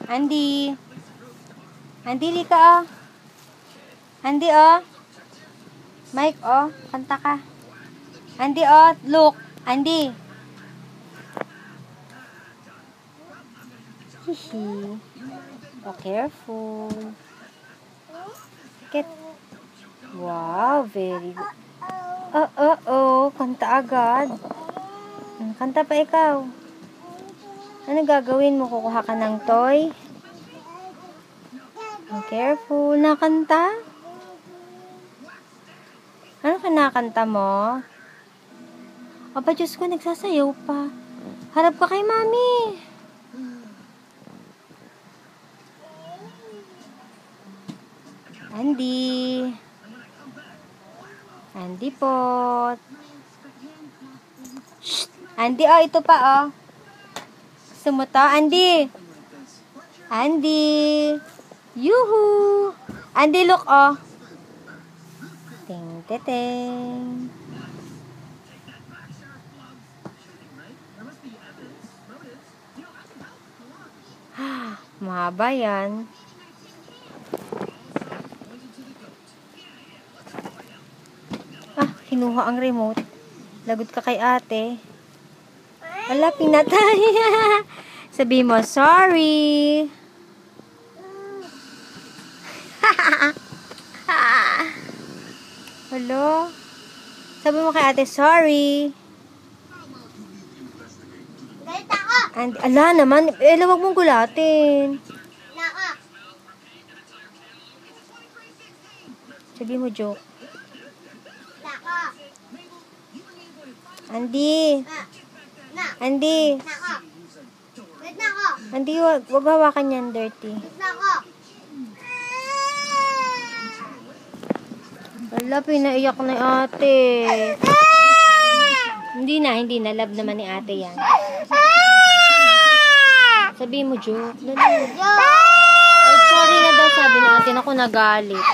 Andy. Andy, di ka, oh. Andy, oh. Mike, oh. Kanta ka. Andy, oh. Look. Andy. Hihi. Oh, careful. Get. Wow, very good. Oh. Kanta agad. Kanta pa ikaw. Ano gagawin mo? Kukuha ka ng toy? Careful. Nakanta? Ano kinakanta mo? Aba, Diyos ko, nagsasayaw pa. Harap ka kay mami. Andy. Andy pot. Shh. Andy, oh, ito pa, oh. Gusto mo to? Andy. Andy. Yuhu. Andy, look, oh. Ting, ting. Mahaba yan. Kinuha ang remote. Lagot ka kay ate. Wala, pinatay. Sabi mo, sorry. Hello? Sabi mo kay ate, sorry. Galit ako. And, ala naman, wag mong gulatin. Sabi mo, joke. Andy. Andy. Andy, wag hawakan yan, dirty. Wala, pinaiyak na ate. Hindi na. Love naman ni ate yan. Sabi mo, joke. Dali. Joke. Ay, sorry na daw, sabi natin. Ako nagalit.